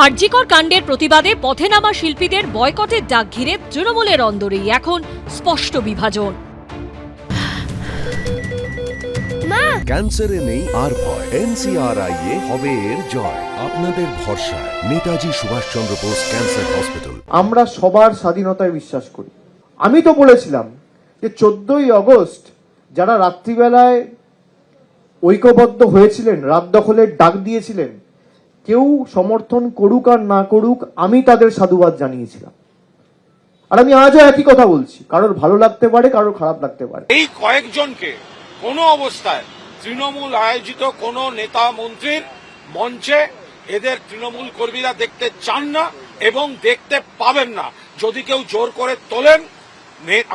আরজিকর কাণ্ডের প্রতিবাদে পথে নামা শিল্পীদের বয়কটের ডাক ঘিরে তৃণমূলের অন্দরেই এখন স্পষ্ট বিভাজন। ক্যান্সারে নেই আর ভয়, NCRI এ হবে এর জয়। আপনাদের ভরসা নেতাজি সুভাষচন্দ্র বোস ক্যান্সার হসপিটাল। আমরা সবার স্বাধীনতায় বিশ্বাস করি। আমি তো বলেছিলাম যে 14ই আগস্ট যারা রাত্রিবেলায় ঐক্যবদ্ধ হয়েছিলেন, রাত দখলের ডাক দিয়েছিলেন, কেউ সমর্থন করুক আর না করুক, আমি তাদের সাধুবাদ জানিয়েছিলাম। আর আমি আজও একই কথা বলছি, কারোর ভালো লাগতে পারে, কারোর খারাপ লাগতে পারে। এই কয়েকজনকে কোনো অবস্থায় তৃণমূল আয়োজিত কোনো নেতা মন্ত্রীর মঞ্চে এদের তৃণমূল কর্মীরা দেখতে চান না এবং দেখতে পাবেন না। যদি কেউ জোর করে তোলেন,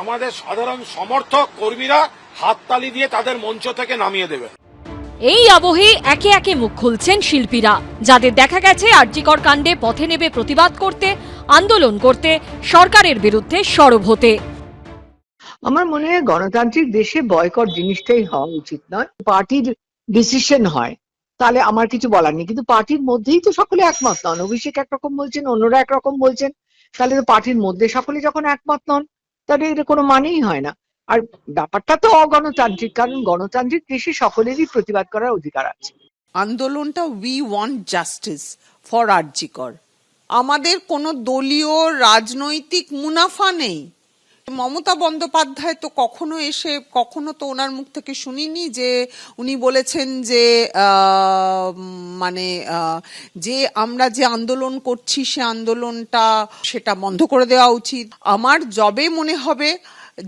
আমাদের সাধারণ সমর্থক কর্মীরা হাততালি দিয়ে তাদের মঞ্চ থেকে নামিয়ে দেবে। এই আবহে একে একে মুখ খুলছেন শিল্পীরা, যাদের দেখা গেছে আরজিকর কাণ্ডে পথে নেমে প্রতিবাদ করতে, আন্দোলন করতে, সরকারের বিরুদ্ধে সরব হতে। আমার মনে হয় গণতান্ত্রিক দেশে বয়কট জিনিসটাই হওয়া উচিত নয়। পার্টির ডিসিশন হয়, তাহলে আমার কিছু বলার নেই, কিন্তু পার্টির মধ্যেই তো সকলে একমত নন। অভিষেক একরকম বলছেন, অন্যরা একরকম বলছেন, তাহলে তো পার্টির মধ্যে সকলে যখন একমত নন, তাহলে এটা কোনো মানেই হয় না। আর ব্যাপারটা তো অগণতান্ত্রিক, কারণ গণতান্ত্রিক দেশে সকলেরই প্রতিবাদ করার অধিকার আছে। আন্দোলনটা we want justice for RG Kar. আমাদের কোনো দলীয় রাজনৈতিক মুনাফা নেই। মমতা বন্দ্যোপাধ্যায় তো কখনো তো ওনার মুখ থেকে শুনিনি যে উনি বলেছেন যে যে আমরা যে আন্দোলন করছি সে আন্দোলনটা সেটা বন্ধ করে দেওয়া উচিত। আমার যবে মনে হবে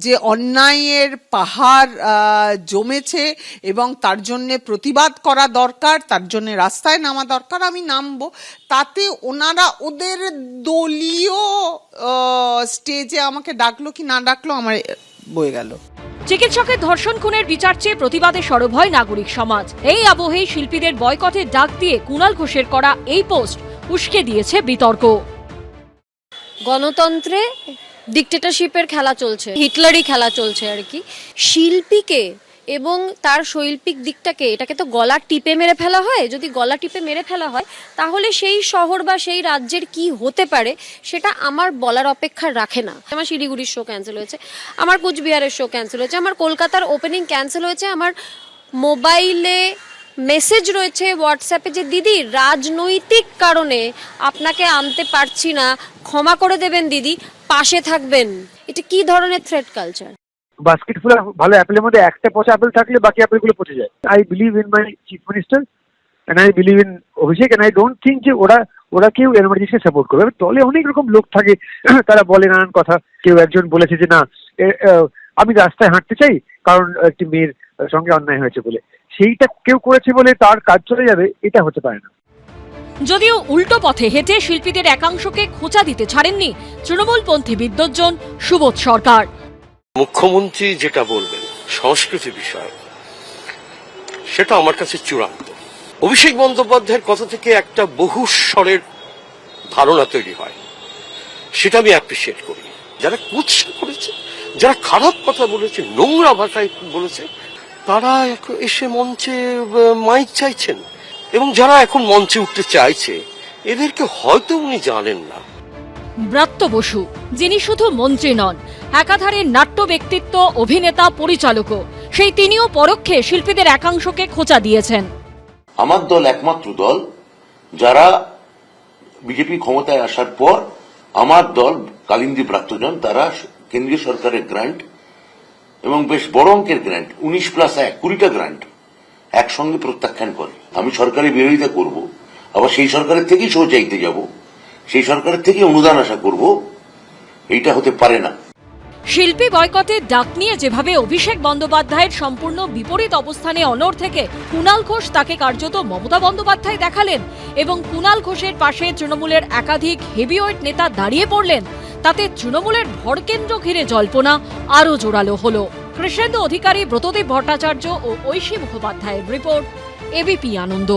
যে অন্যায়ের পাহাড় জমেছে এবং তার জন্য প্রতিবাদ করা দরকার, তার জন্য রাস্তায় নামা দরকার, আমি নামবো। তাতে ওনারা ওদের দলীয় স্টেজে আমাকে ডাকলো কি না ডাকলো আমার বয়ে গেল। চিকিৎসকের ধর্ষণ খুনের বিচার চেয়ে প্রতিবাদে সরব হয় নাগরিক সমাজ। এই আবহেই শিল্পীদের বয়কটের ডাক দিয়ে কুণাল ঘোষের করা এই পোস্ট উস্কে দিয়েছে বিতর্ক। গণতন্ত্রে ডিকটেটরশিপের খেলা চলছে, হিটলারই খেলা চলছে আর কি। শিল্পীকে এবং তার শৈল্পিক দিকটাকে, এটাকে তো গলা টিপে মেরে ফেলা হয়। যদি গলা টিপে মেরে ফেলা হয়, তাহলে সেই শহর বা সেই রাজ্যের কি হতে পারে সেটা আমার বলার অপেক্ষা রাখে না। আমার শিলিগুড়ির শো ক্যান্সেল হয়েছে, আমার কুচবিহারের শো ক্যান্সেল হয়েছে, আমার কলকাতার ওপেনিং ক্যান্সেল হয়েছে। আমার মোবাইলে মেসেজ রয়েছে হোয়াটসঅ্যাপে যে দিদি রাজনৈতিক কারণে আপনাকে আনতে পারছি না, ক্ষমা করে দেবেন দিদি, পাশে থাকবেন। এটা কি ধরনের থ্রেট কালচার? বাস্কেট ফুল ভালো অ্যাপেলের মধ্যে একটা পচা অ্যাপেল থাকলে বাকি অ্যাপেলগুলো পচে যায়। I believe in my chief minister and I believe in Abhishek and I don't think যে ওরা কেউ এমার্জেন্সিকে সাপোর্ট করবে। দলে অনেক রকম লোক থাকে, তারা বলে নানান কথা। কেউ একজন বলেছে যে না, আমি রাস্তায় হাঁটতে চাই কারণ একটি মেয়ের সঙ্গে অন্যায় হয়েছে বলে, সেইটা কেউ করেছে বলে তার কাজ চলে যাবে, এটা হতে পারে না। যদিও উল্টো পথে হেঁটে শিল্পীদের একাংশকে খোঁচা দিতে ছাড়েননি তৃণমূলপন্থী বিদ্বজ্জন সুবোধ সরকার। মুখ্যমন্ত্রী যেটা বলবেন সংস্কৃতি বিষয়, সেটা আমার কাছে চূড়ান্ত। অভিষেক বন্দ্যোপাধ্যায়ের কথা থেকে একটা বহুস্বরের ধারণা তৈরি হয়, সেটা আমি অ্যাপ্রিসিয়েট করি। যারা কুৎসা করেছে, যারা খারাপ কথা বলেছে, নোংরা ভাষায় বলেছে, তারা এসে মঞ্চে মাইক চাইছেন, এবং যারা এখন মঞ্চে উঠতে চাইছে এদেরকে হয়তো উনি জানেন না। ব্রাত্য বসু, যিনি শুধু মন্ত্রী নন, একাধারে নাট্য ব্যক্তিত্ব, অভিনেতা, পরিচালকও, সেই তিনিও পরোক্ষে শিল্পীদের একাংশকে খোঁচা দিয়েছেন। আমার দল একমাত্র দল যারা বিজেপি ক্ষমতায় আসার পর, আমার দল কালিন্দী ব্রাত্যজন, তারা কেন্দ্রীয় সরকারের গ্রান্ট এবং বেশ বড় অঙ্কের গ্রান্ট, 19+1 20টা গ্রান্ট একসঙ্গে প্রত্যাখ্যান করে। আমি সরকারের বিরোধিতা করব, আবার সেই সরকারের থেকেই শো চাইতে যাব, সেই সরকারের থেকে অনুদান আশা করব, এইটা হতে পারে না। শিল্পী বয়কটের ডাক নিয়ে যেভাবে অভিষেক বন্দ্যোপাধ্যায়ের সম্পূর্ণ বিপরীত অবস্থানে অনড় থেকে কুণাল ঘোষ তাকে কার্যত মমতা বন্দ্যোপাধ্যায় দেখালেন এবং কুণাল ঘোষের পাশে তৃণমূলের একাধিক হেভিওয়েট নেতা দাঁড়িয়ে পড়লেন, তাতে তৃণমূলের ভরকেন্দ্র ঘিরে জল্পনা আরও জোরালো হল। কৃষ্ণেন্দু অধিকারী, ব্রতদেব ভট্টাচার্য ও ঐশী মুখোপাধ্যায়ের রিপোর্ট, এবিপি আনন্দ।